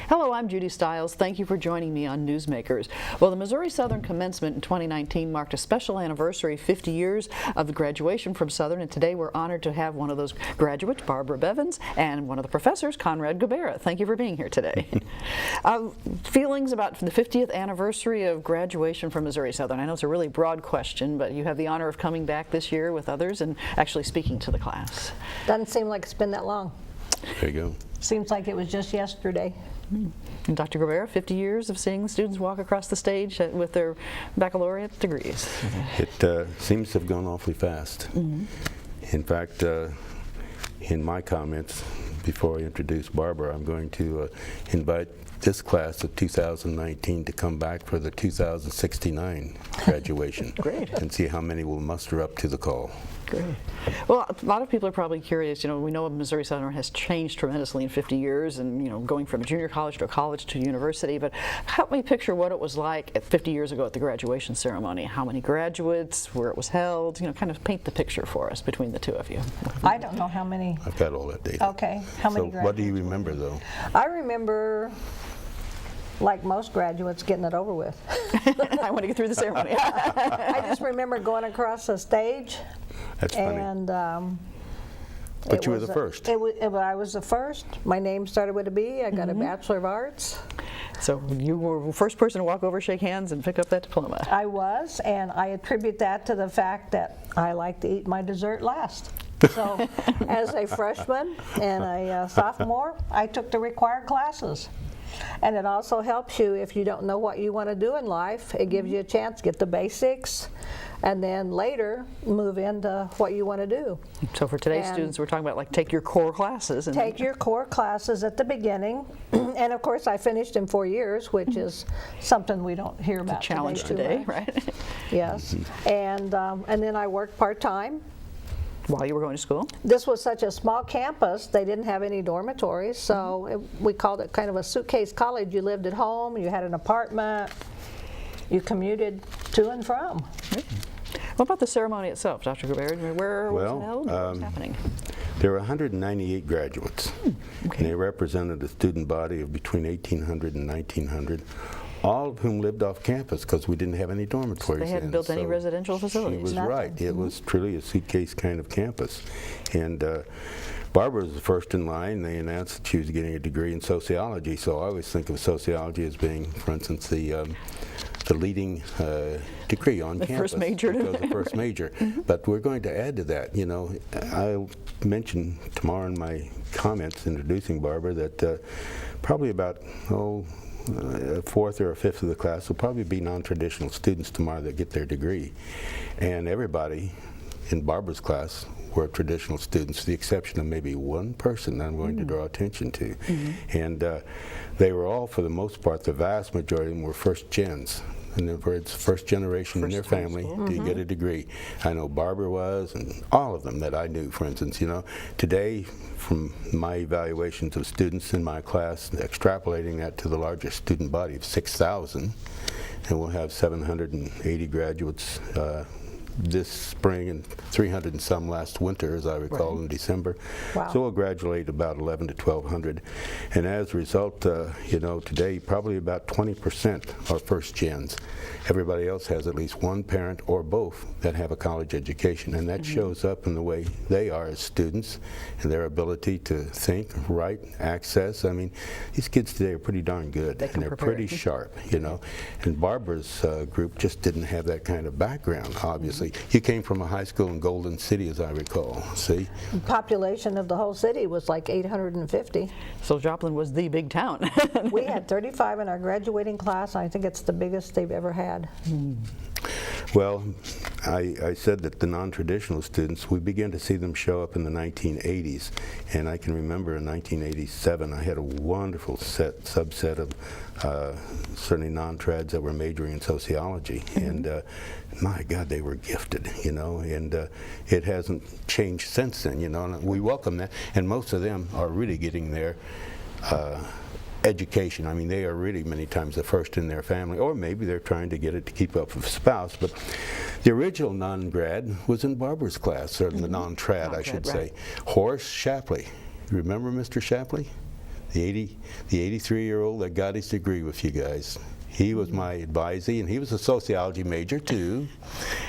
Hello, I'm Judy Stiles. Thank you for joining me on Newsmakers. Well, the Missouri Southern commencement in 2019 marked a special anniversary, 50 years of the graduation from Southern, and today we're honored to have one of those graduates, Barbara Bevins, and one of the professors, Conrad Gubera. Thank you for being here today. Feelings about the 50th anniversary of graduation from Missouri Southern. I know it's a really broad question, but you have the honor of coming back this year with others and actually speaking to the class. Doesn't seem like it's been that long. There you go. Seems like it was just yesterday. And Dr. Gubera, 50 years of seeing the students walk across the stage with their baccalaureate degrees. It seems to have gone awfully fast. In fact, in my comments, before I introduce Barbara, I'm going to invite this class of 2019 to come back for the 2069 graduation. Great. And see how many will muster up to the call. Great. Well, a lot of people are probably curious. You know, we know Missouri Southern has changed tremendously in 50 years, and going from a junior college to a college to a university. But help me picture what it was like 50 years ago at the graduation ceremony. How many graduates, where it was held. Kind of paint the picture for us between the two of you. I don't know how many. I've got all that data. Okay, how many graduates? What do you remember, though? I remember, like most graduates, getting it over with. I want to get through the ceremony. I just remember going across the stage. That's funny. And but you were the first. I was the first. My name started with a B. I got a Bachelor of Arts. So you were the first person to walk over, shake hands, and pick up that diploma. I was, and I attribute that to the fact that I like to eat my dessert last. So as a freshman and a sophomore, I took the required classes. And it also helps you if you don't know what you want to do in life. It gives you a chance to get the basics and then later move into what you want to do. So for today's students, we're talking about take your core classes. And take your core classes at the beginning. And of course I finished in 4 years, which is something we don't hear about it's a challenge today, right? Yes. And then I worked part-time. While you were going to school? This was such a small campus, they didn't have any dormitories, so we called it kind of a suitcase college. You lived at home, you had an apartment, you commuted to and from. What about the ceremony itself, Dr. Gubera? Where was it held? What was happening? There were 198 graduates, and they represented a student body of between 1,800 and 1,900. All of whom lived off campus because we didn't have any dormitories. They hadn't built any residential facilities. She was right. It was truly a suitcase kind of campus. And Barbara was the first in line. They announced that she was getting a degree in sociology. So I always think of sociology as being, for instance, the leading degree on campus. First major. The first major. But we're going to add to that. I'll mention tomorrow in my comments introducing Barbara that probably about, a fourth or a fifth of the class will probably be non-traditional students tomorrow that get their degree. And everybody in Barbara's class were traditional students, with the exception of maybe one person that I'm going to draw attention to. And they were all, for the most part, the vast majority of them were first gens. In other words, first generation in their family to get a degree. I know Barbara was, and all of them that I knew, for instance. Today, from my evaluations of students in my class, extrapolating that to the largest student body of 6,000, and we'll have 780 graduates this spring and 300 and some last winter, as I recall, in December. Wow. So we'll graduate about 11 to 1,200. And as a result, today probably about 20% are first gens. Everybody else has at least one parent or both that have a college education, and that shows up in the way they are as students and their ability to think, write, access. I mean, these kids today are pretty darn good, and they're pretty sharp, And Barbara's group just didn't have that kind of background, obviously. You came from a high school in Golden City, as I recall, see? The population of the whole city was like 850. So Joplin was the big town. We had 35 in our graduating class. I think it's the biggest they've ever had. Well, I said that the non-traditional students, we began to see them show up in the 1980s. And I can remember in 1987, I had a wonderful subset of certainly non-trads that were majoring in sociology. And my God, they were gifted, and it hasn't changed since then, and we welcome that. And most of them are really getting their education. I mean, they are really many times the first in their family, or maybe they're trying to get it to keep up with a spouse. But the original non-grad was in Barbara's class, or the non-trad, I should say. Horace Shapley. You remember Mr. Shapley? the 83-year-old that got his degree with you guys. He was my advisee, and he was a sociology major too,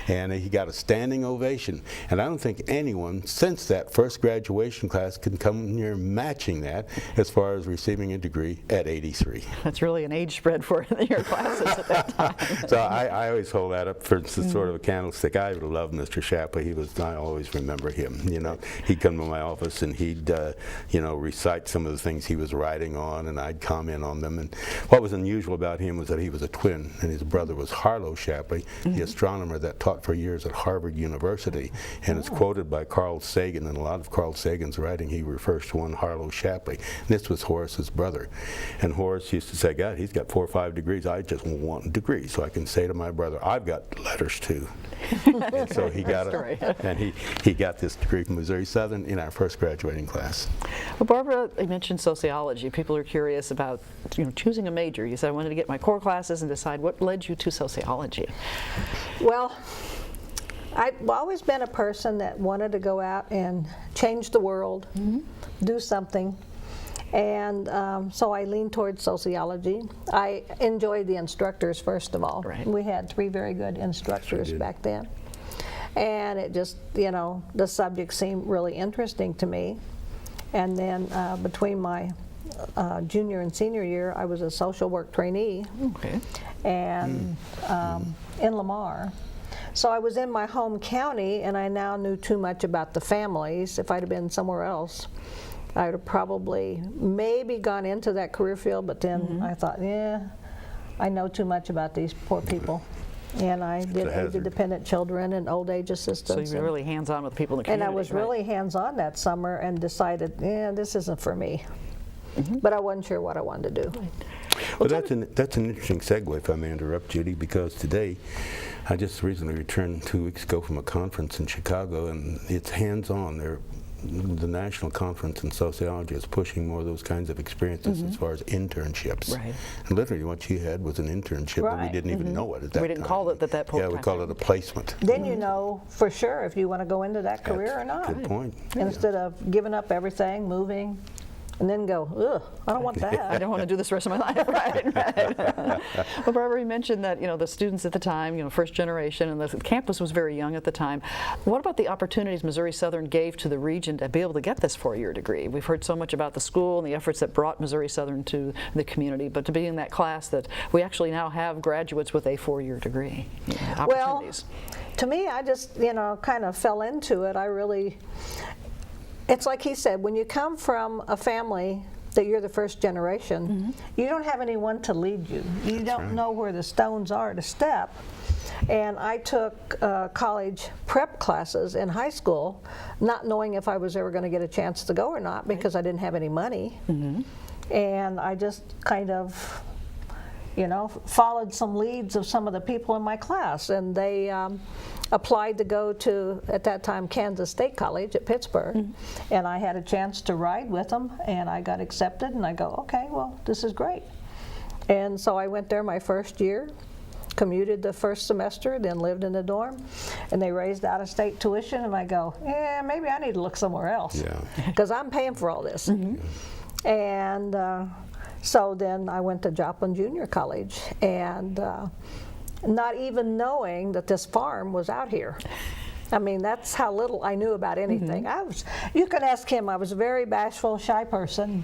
and he got a standing ovation. And I don't think anyone since that first graduation class can come near matching that as far as receiving a degree at 83. That's really an age spread for your classes at that time. So I always hold that up for sort of a candlestick. I love Mr. Shapley. I always remember him. You know, he'd come to my office and he'd recite some of the things he was writing on, and I'd comment on them. And what was unusual about him was that he was a twin, and his brother was Harlow Shapley, the astronomer that taught for years at Harvard University, and it's quoted by Carl Sagan. In a lot of Carl Sagan's writing, he refers to one Harlow Shapley. And this was Horace's brother, and Horace used to say, God, he's got 4 or 5 degrees. I just want 1 degree, so I can say to my brother, I've got letters too. And so he got it, and he got this degree from Missouri Southern in our first graduating class. Well, Barbara, you mentioned sociology. People are curious about choosing a major. You said I wanted to get my core classes and decide. What led you to sociology? Well, I've always been a person that wanted to go out and change the world, do something. And so I leaned towards sociology. I enjoyed the instructors, first of all. Right. We had 3 very good instructors back then. And it just, the subject seemed really interesting to me. And then between my junior and senior year, I was a social work trainee. Okay. And in Lamar. So I was in my home county, and I now knew too much about the families. If I'd have been somewhere else, I would have probably maybe gone into that career field, but then I thought, yeah, I know too much about these poor people. And I did aid-dependent children and old age assistants. So you were really hands-on with people in the community. And I was really hands-on that summer and decided, yeah, this isn't for me. But I wasn't sure what I wanted to do. Well, that's an interesting segue, if I may interrupt, Judy, because today I just recently returned 2 weeks ago from a conference in Chicago, and it's hands-on. The National Conference in Sociology is pushing more of those kinds of experiences as far as internships. Right. And literally what you had was an internship, but we didn't even know it at that time. We didn't call it at that point. Yeah, we called it a placement. Then you know for sure if you want to go into that career or not. Good point. Instead of giving up everything, moving, and then go, ugh, I don't want that. I don't want to do this the rest of my life. Right. Well, Barbara, you mentioned that the students at the time, first generation, and the campus was very young at the time. What about the opportunities Missouri Southern gave to the region to be able to get this 4-year degree? We've heard so much about the school and the efforts that brought Missouri Southern to the community, but to be in that class that we actually now have graduates with a 4-year degree. Opportunities. Well, to me, I just kind of fell into it. It's like he said, when you come from a family that you're the first generation, you don't have anyone to lead you. You don't know where the stones are to step. And I took college prep classes in high school, not knowing if I was ever going to get a chance to go or not because I didn't have any money. And I just kind of, followed some leads of some of the people in my class. And they applied to go to, at that time, Kansas State College at Pittsburgh, and I had a chance to ride with them, and I got accepted, and I go, okay, well, this is great. And so I went there my first year, commuted the first semester, then lived in the dorm, and they raised out-of-state tuition, and I go, yeah, maybe I need to look somewhere else, because I'm paying for all this. And so then I went to Joplin Junior College, and not even knowing that this farm was out here. I mean, that's how little I knew about anything. You could ask him. I was a very bashful, shy person.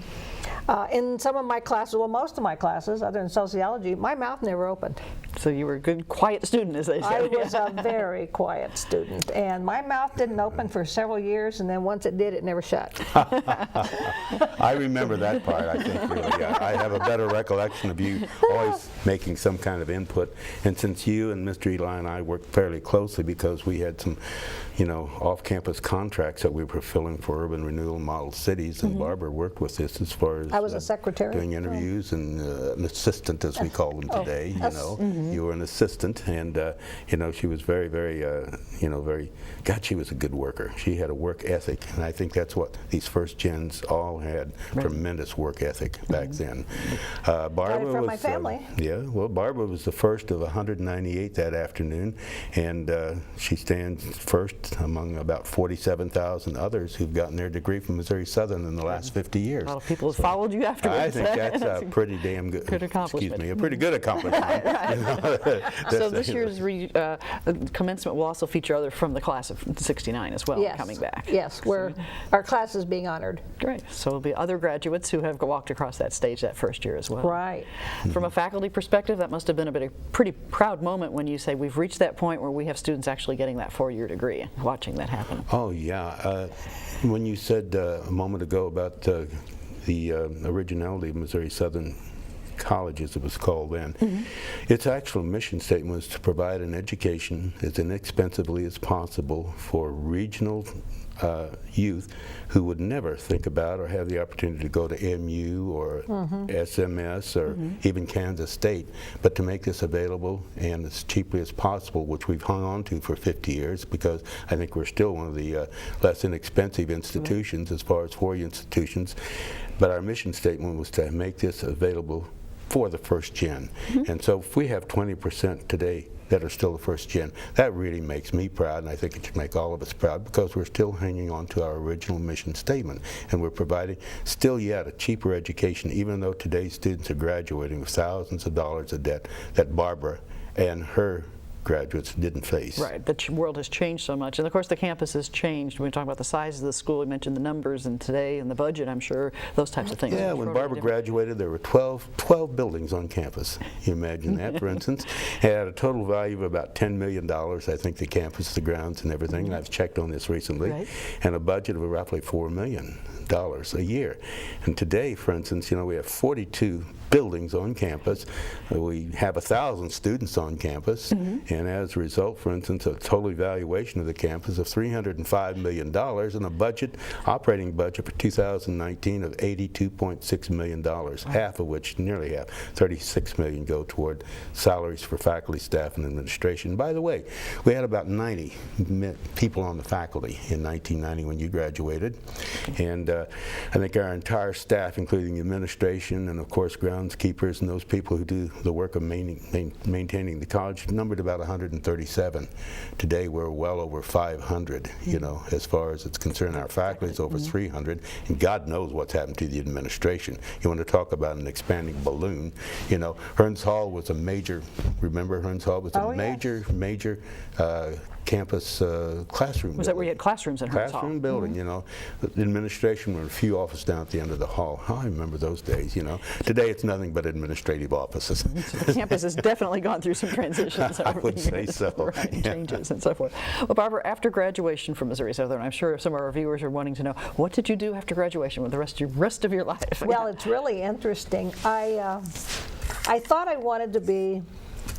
In some of my classes, well, most of my classes, other than sociology, my mouth never opened. So you were a good, quiet student, as they say. I was a very quiet student, and my mouth didn't open for several years, and then once it did, it never shut. I remember that part, I think, really. I have a better recollection of you always making some kind of input. And since you and Mr. Eli and I worked fairly closely because we had some, off-campus contracts that we were filling for urban renewal model cities, and Barbara worked with this as far as I was a secretary. Doing interviews and an assistant, as we call them today, You were an assistant, and she was very, very, she was a good worker. She had a work ethic, and I think that's what these first gens all had, tremendous work ethic back then. Barbara from was my family. Barbara was the first of 198 that afternoon, and she stands first among about 47,000 others who've gotten their degree from Missouri Southern in the last 50 years. A lot of people have followed told you afterwards. I think that's a pretty damn good, Good accomplishment. excuse me, a pretty good accomplishment. You know, So this year's commencement will also feature others from the class of '69 as well Yes. coming back. Yes, our class is being honored. Great. So there'll be other graduates who have walked across that stage that first year as well. Right. From a faculty perspective, that must have been a pretty proud moment when you say we've reached that point where we have students actually getting that 4-year degree, watching that happen. Oh, yeah. When you said a moment ago about the originality of Missouri Southern College, as it was called then, its actual mission statement was to provide an education as inexpensively as possible for regional youth who would never think about or have the opportunity to go to MU or SMS or even Kansas State, but to make this available and as cheaply as possible, which we've hung on to for 50 years because I think we're still one of the less inexpensive institutions as far as 4-year institutions. But our mission statement was to make this available for the first gen. And so if we have 20% today that are still the first gen, that really makes me proud, and I think it should make all of us proud because we're still hanging on to our original mission statement, and we're providing still yet a cheaper education, even though today's students are graduating with thousands of dollars of debt that Barbara and her graduates didn't face. Right, the world has changed so much, and of course the campus has changed. When we talk about the size of the school, we mentioned the numbers, and today and the budget, I'm sure those types of things. Yeah, when Barbara graduated, there were 12 buildings on campus. You imagine that, for instance. It had a total value of about $10 million, I think, the campus, the grounds, and everything. And I've checked on this recently. Right. And a budget of roughly $4 million a year. And today, for instance, you know, we have 42 buildings on campus. We have 1,000 students on campus, and as a result, for instance, a total evaluation of the campus of $305 million and a budget, operating budget for 2019 of $82.6 million, half of which, nearly half, $36 million go toward salaries for faculty, staff, and administration. By the way, we had about 90 people on the faculty in 1990 when you graduated, and I think our entire staff, including the administration and of course groundskeepers and those people who do the work of maintaining the college, numbered about 137. Today we're well over 500, you know, as far as it's concerned. Our faculty is over 300, and God knows what's happened to the administration. You want to talk about an expanding balloon, you know, Hearns Hall was a major, remember Hearns Hall was a major campus classroom. Was that where you had classrooms in Hearns Hall? Classroom building, you know. The administration were a few offices down at the end of the hall. Oh, I remember those days, you know. Today it's nothing but administrative offices. The campus has definitely gone through some transitions over I would the say years. so. Right, and changes and so forth. Well, Barbara, after graduation from Missouri Southern, I'm sure some of our viewers are wanting to know, what did you do after graduation with the rest of your life? Well, it's really interesting. I thought I wanted to be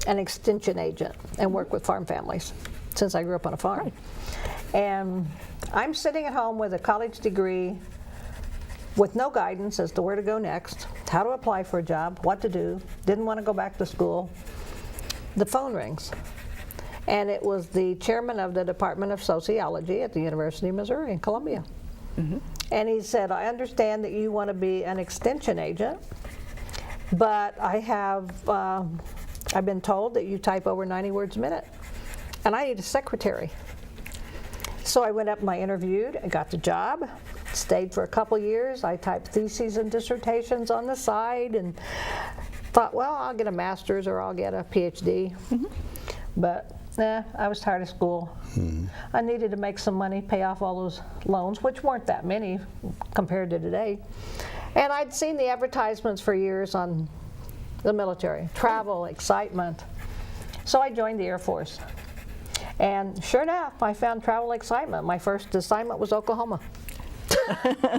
an extension agent and work with farm families, since I grew up on a farm. Right. And I'm sitting at home with a college degree with no guidance as to where to go next, how to apply for a job, what to do, didn't want to go back to school. The phone rings, and it was the chairman of the Department of Sociology at the University of Missouri in Columbia. And he said, I understand that you want to be an extension agent, but I've been told that you type over 90 words a minute, and I need a secretary. So I went up and I interviewed and got the job, stayed for a couple years. I typed theses and dissertations on the side and thought, well, I'll get a master's or I'll get a PhD. But I was tired of school. I needed to make some money, pay off all those loans, which weren't that many compared to today. And I'd seen the advertisements for years on the military, travel, excitement. So I joined the Air Force. And sure enough, I found travel excitement. My first assignment was Oklahoma.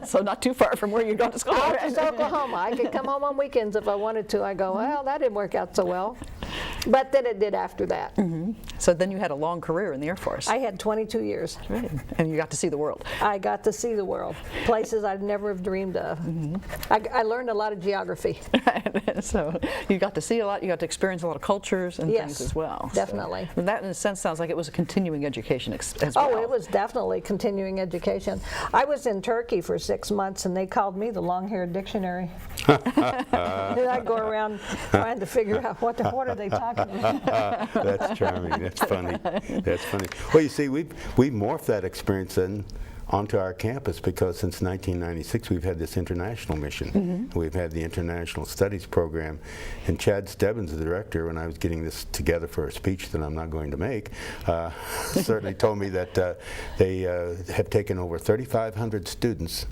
So not too far from where you'd gone to school. Out to Oklahoma. I could come home on weekends if I wanted to. I go, well, that didn't work out so well. But then it did after that. So then you had a long career in the Air Force. I had 22 years. Right. And you got to see the world. I got to see the world, places I'd never have dreamed of. I learned a lot of geography. So you got to see a lot, you got to experience a lot of cultures and things as well. Definitely. So, and that in a sense sounds like it was a continuing education as well. Oh, it was definitely continuing education. I was in Turkey for 6 months and they called me the long-haired dictionary. And I'd go around trying to figure out what are they talking about. That's charming. That's funny. That's funny. Well, you see, we morphed that experience then onto our campus, because since 1996 we've had this international mission. We've had the International Studies program, and Chad Stebbins, the director, when I was getting this together for a speech that I'm not going to make, certainly told me that they have taken over 3,500 students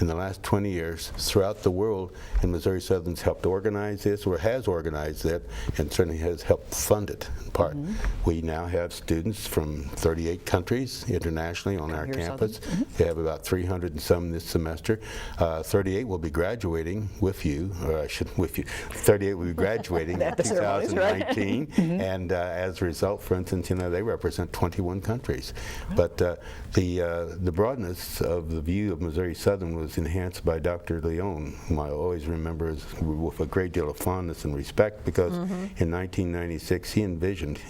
in the last 20 years throughout the world, and Missouri Southern's helped organize this, or has organized it, and certainly has helped fund it in part. We now have students from 38 countries internationally on our campus. We have about 300 and some this semester. 38 will be graduating with you, or I should with you. 38 will be graduating in 2019, and as a result, for instance, they represent 21 countries. But the broadness of the view of Missouri Southern was enhanced by Dr. Leone, whom I always remember with a great deal of fondness and respect, because in 1996 he envisioned,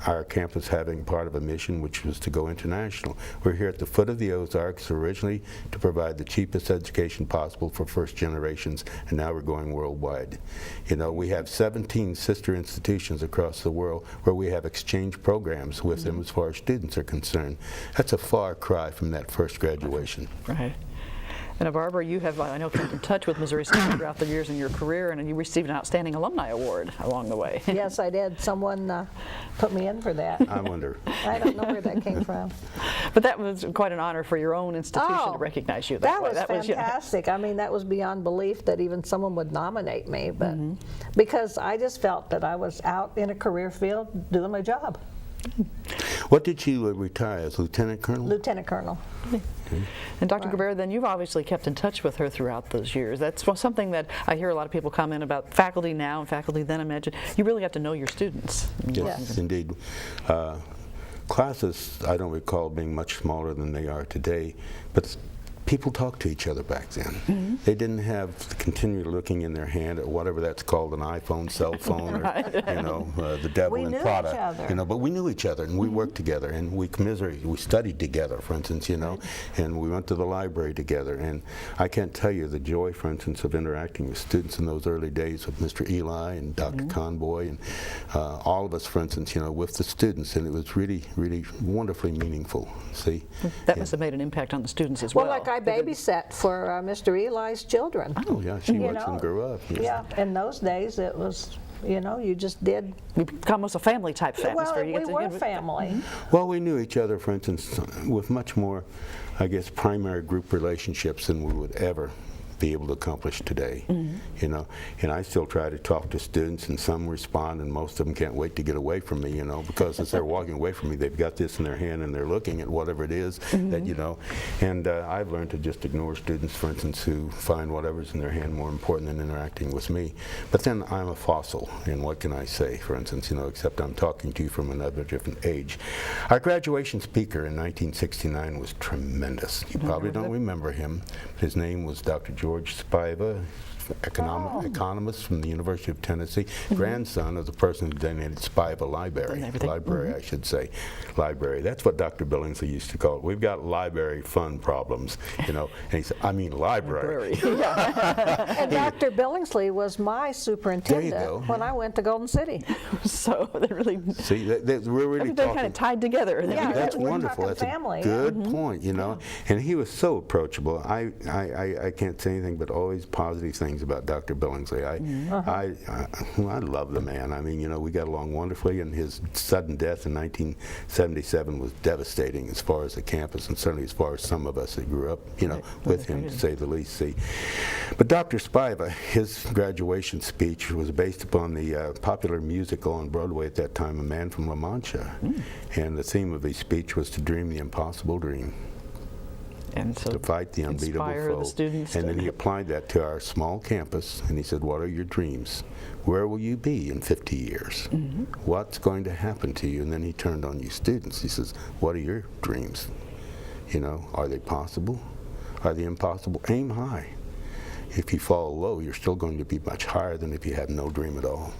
our campus having part of a mission which was to go international. We're here at the foot of the Ozarks originally to provide the cheapest education possible for first generations, and now we're going worldwide. We have 17 sister institutions across the world where we have exchange programs with them as far as students are concerned. That's a far cry from that first graduation. Right. And Barbara, you have, I know, kept in touch with Missouri Southern throughout the years in your career, and you received an Outstanding Alumni Award along the way. Yes, I did. Someone put me in for that. I wonder. I don't know where that came from. But that was quite an honor for your own institution to recognize you that way. That was fantastic. I mean, that was beyond belief that even someone would nominate me, but because I just felt that I was out in a career field doing my job. What did you retire as, Lieutenant Colonel? Lieutenant Colonel. And Dr. Gubera, then you've obviously kept in touch with her throughout those years. That's something that I hear a lot of people comment about faculty now and faculty then. Imagine you really have to know your students. Yes, indeed. Classes, I don't recall being much smaller than they are today, but people talked to each other back then. They didn't have to continue looking in their hand at whatever that's called, an iPhone, cell phone, or the devil in Prada. But we knew each other, and we worked together, and we commiserated. We studied together, for instance, and we went to the library together. And I can't tell you the joy, for instance, of interacting with students in those early days with Mr. Eli and Dr. Conboy, and all of us, for instance, with the students, and it was really, really wonderfully meaningful. See, that must have made an impact on the students as well. Well, like I babysat for Mr. Eli's children. Oh, yeah, she works and grew up. Yeah, in those days it was, you just did. We become almost a family type atmosphere. Well, we were family. Well, we knew each other, for instance, with much more, I guess, primary group relationships than we would ever be able to accomplish today. And I still try to talk to students, and some respond, and most of them can't wait to get away from me, because as they're walking away from me, they've got this in their hand and they're looking at whatever it is that, and I've learned to just ignore students, for instance, who find whatever's in their hand more important than interacting with me. But then I'm a fossil, and what can I say, for instance, except I'm talking to you from another different age. Our graduation speaker in 1969 was tremendous. You probably don't remember him. His name was Dr. George Spiva, economist from the University of Tennessee, grandson of the person who donated Spiva Library, I should say. Library. That's what Dr. Billingsley used to call it. We've got library fund problems, and he said, I mean library. And Dr. Billingsley was my superintendent when I went to Golden City. So they really see we're really they're kind of tied together. Yeah, that's wonderful. That's family, a good point. And he was so approachable. I can't say anything but always positive things about Dr. Billingsley. I love the man. I mean, we got along wonderfully, and his sudden death in 1977 was devastating as far as the campus, and certainly as far as some of us that grew up, with him, to say the least. But Dr. Spiva, his graduation speech was based upon the popular musical on Broadway at that time, A Man from La Mancha, and the theme of his speech was to dream the impossible dream. And so to fight the unbeatable foe. The students and then he applied that to our small campus, and he said, what are your dreams? Where will you be in 50 years? What's going to happen to you? And then he turned on you students. He says, what are your dreams? Are they possible? Are they impossible? Aim high. If you fall low, you're still going to be much higher than if you have no dream at all.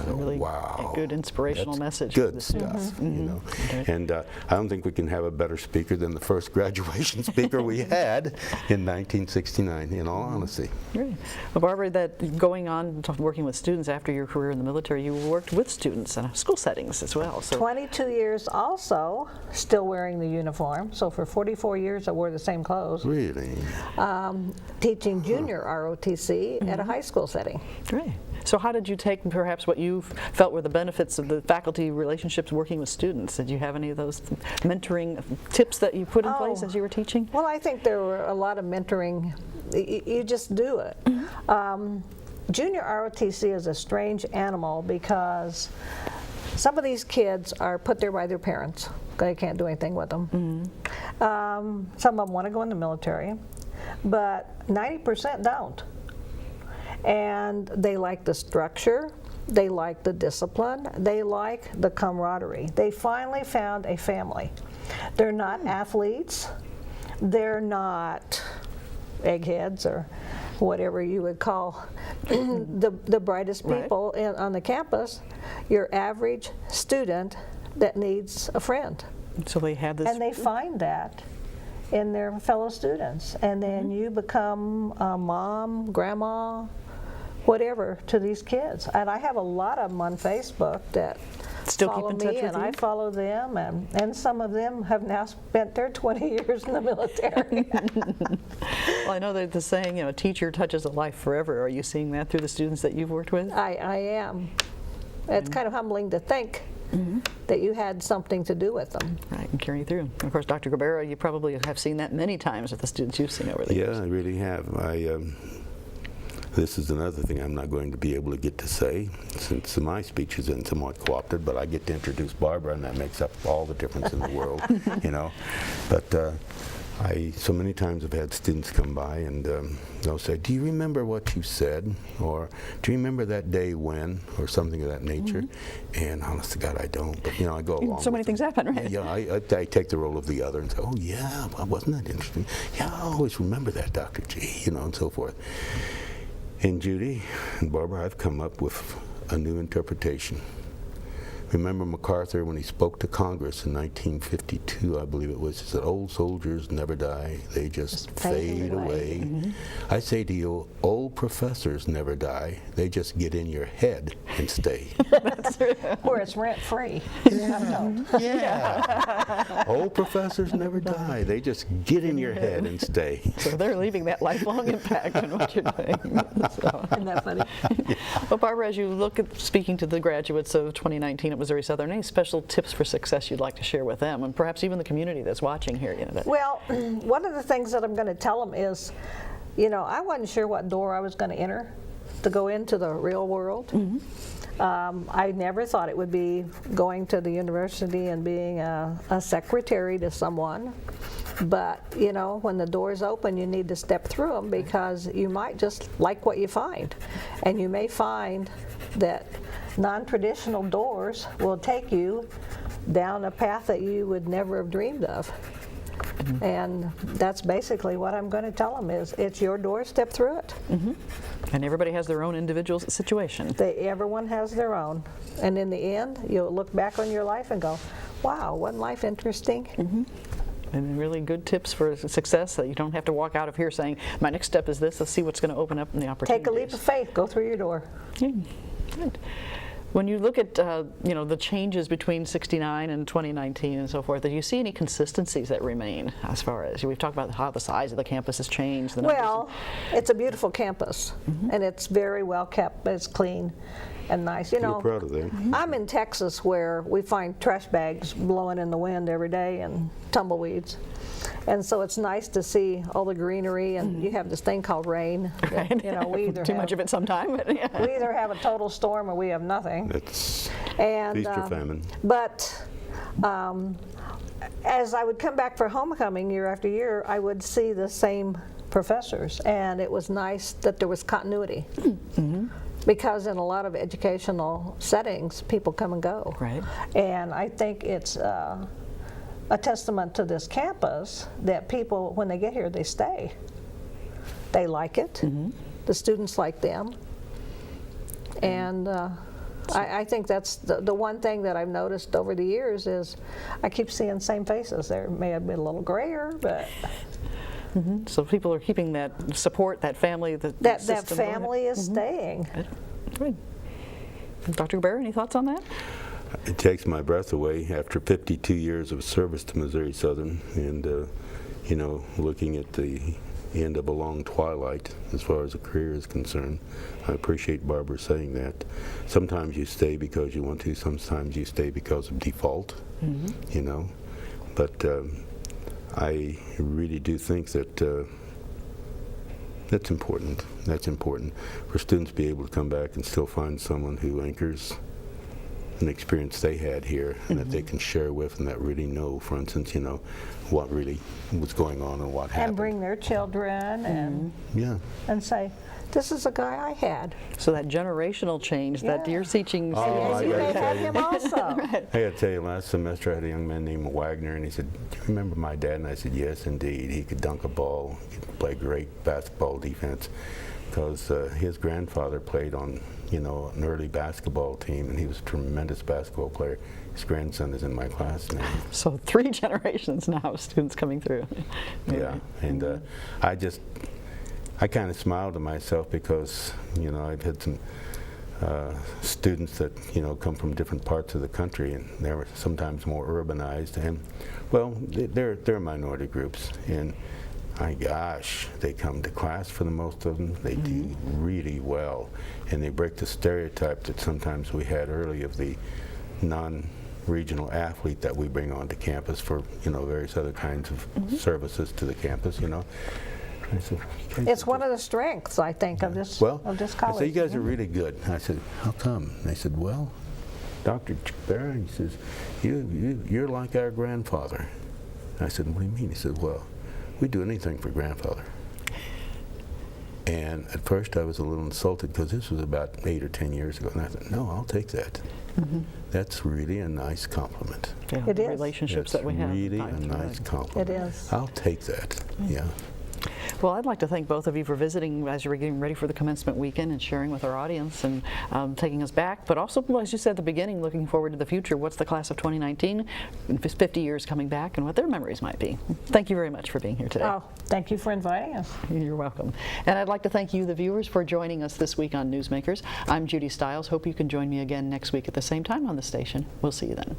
Really wow. a good inspirational That's message. For good the stuff, students. you know. And I don't think we can have a better speaker than the first graduation speaker we had in 1969, in all honesty. Great. Well, Barbara, that going on to working with students after your career in the military, you worked with students in school settings as well. So 22 years also, still wearing the uniform. So for 44 years I wore the same clothes. Really? Teaching junior ROTC at a high school setting. great. So how did you take perhaps what you felt were the benefits of the faculty relationships working with students? Did you have any of those mentoring tips that you put in place as you were teaching? Well, I think there were a lot of mentoring. You just do it. Junior ROTC is a strange animal because some of these kids are put there by their parents. They can't do anything with them. Some of them want to go in the military, but 90% don't. And they like the structure, they like the discipline, they like the camaraderie. They finally found a family. They're not athletes, they're not eggheads or whatever you would call the brightest people on the campus. Your average student that needs a friend. So they had this. And they find that in their fellow students. And then you become a mom, grandma, whatever to these kids. And I have a lot of them on Facebook that Still follow keep in touch me, with and you? I follow them, and some of them have now spent their 20 years in the military. Well, I know that the saying, you know, a teacher touches a life forever. Are you seeing that through the students that you've worked with? I am. It's kind of humbling to think that you had something to do with them. Right, and carry through. Of course, Dr. Gubera, you probably have seen that many times with the students you've seen over the years. Yeah, I really have. This is another thing I'm not going to be able to get to say, since my speech has been somewhat co-opted, but I get to introduce Barbara, and that makes up all the difference in the world, you know. But I so many times have had students come by and they'll say, "Do you remember what you said?" or "Do you remember that day when?" or something of that nature. And honest to God, I don't. But you know, I go along. So many with things them. happen, right? Yeah, I take the role of the other and say, "Oh yeah, well, wasn't that interesting? Yeah, I always remember that, Dr. G," you know, and so forth. And Judy and Barbara, I've come up with a new interpretation. Remember MacArthur when he spoke to Congress in 1952, I believe it was, he said, "Old soldiers never die, they just fade away." I say to you, old professors never die, they just get in your head and stay. Where it's rent-free. Yeah. Old professors never die, they just get in your head and stay. So they're leaving that lifelong impact on what you're doing. So. Isn't that funny? Well, Barbara, as you look at speaking to the graduates of 2019 at Missouri Southern, any special tips for success you'd like to share with them, and perhaps even the community that's watching here? You know, Well, one of the things that I'm going to tell them is, you know, I wasn't sure what door I was going to enter to go into the real world. I never thought it would be going to the university and being a secretary to someone. But, you know, when the doors open, you need to step through them because you might just like what you find. And you may find that non-traditional doors will take you down a path that you would never have dreamed of. And that's basically what I'm going to tell them is, it's your door, step through it. and everybody has their own individual situation. Everyone has their own. And in the end, you'll look back on your life and go, wow, wasn't life interesting? And really good tips for success that you don't have to walk out of here saying, my next step is this, let's see what's going to open up in the opportunities. Take a leap of faith, go through your door. Good. When you look at you know, the changes between '69 and 2019 and so forth, do you see any consistencies that remain as far as, we've talked about how the size of the campus has changed? The numbers Well, it's a beautiful campus, and it's very well kept, but it's clean and nice. You know, We're proud of that. I'm in Texas where we find trash bags blowing in the wind every day and tumbleweeds. And so it's nice to see all the greenery, and you have this thing called rain. That, you know, we either too have, much of it sometime, but yeah. we either have a total storm or we have nothing. It's And feast or famine. But as I would come back for homecoming year after year, I would see the same professors, and it was nice that there was continuity. Because in a lot of educational settings, people come and go. Right. And I think it's a testament to this campus that people, when they get here, they stay. They like it. The students like them. And I think that's the one thing that I've noticed over the years is I keep seeing same faces. They may have been a little grayer, but So people are keeping that support, that family, that system going. family is staying. Good. Dr. Gubera, any thoughts on that? It takes my breath away after 52 years of service to Missouri Southern, and you know, looking at the end of a long twilight as far as a career is concerned. I appreciate Barbara saying that. Sometimes you stay because you want to, sometimes you stay because of default, you know. But I really do think that that's important. That's important for students to be able to come back and still find someone who anchors an experience they had here and that they can share with, and that really know, for instance, you know, what really was going on and what happened. And bring their children and say, this is a guy I had. So that generational change that you're teaching. Oh, And you I may gotta have tell you. him also. I got to tell you, last semester I had a young man named Wagner, and he said, "Do you remember my dad?" And I said, "Yes, indeed. He could dunk a ball, he could play great basketball defense, because his grandfather played on, you know, an early basketball team, and he was a tremendous basketball player. His grandson is in my class now." So 3 generations now of students coming through. Yeah, and I kind of smiled to myself because, you know, I've had some students that, you know, come from different parts of the country, and they're sometimes more urbanized, and, well, they're minority groups, and my gosh, they come to class for the most of them. They do really well, and they break the stereotype that sometimes we had early of the non-regional athlete that we bring onto campus for, you know, various other kinds of services to the campus, you know. I said, It's one of the strengths, I think, of this well, college. I said, "You guys are really good." I said, "How come?" And they said, "Well, Dr. Gubera," he says, you're like our grandfather." I said, "What do you mean?" He said, "Well, we do anything for grandfather." And at first I was a little insulted because this was about 8 or 10 years ago. And I thought, no, I'll take that. That's really a nice compliment. Yeah, It the is. relationships That's that we have. really a nice compliment. It is. I'll take that, yeah. Well, I'd like to thank both of you for visiting as you're getting ready for the commencement weekend and sharing with our audience and taking us back. But also, as you said at the beginning, looking forward to the future. What's the class of 2019, 50 years coming back, and what their memories might be. Thank you very much for being here today. Oh, thank you for inviting us. You're welcome. And I'd like to thank you, the viewers, for joining us this week on Newsmakers. I'm Judy Stiles. Hope you can join me again next week at the same time on the station. We'll see you then.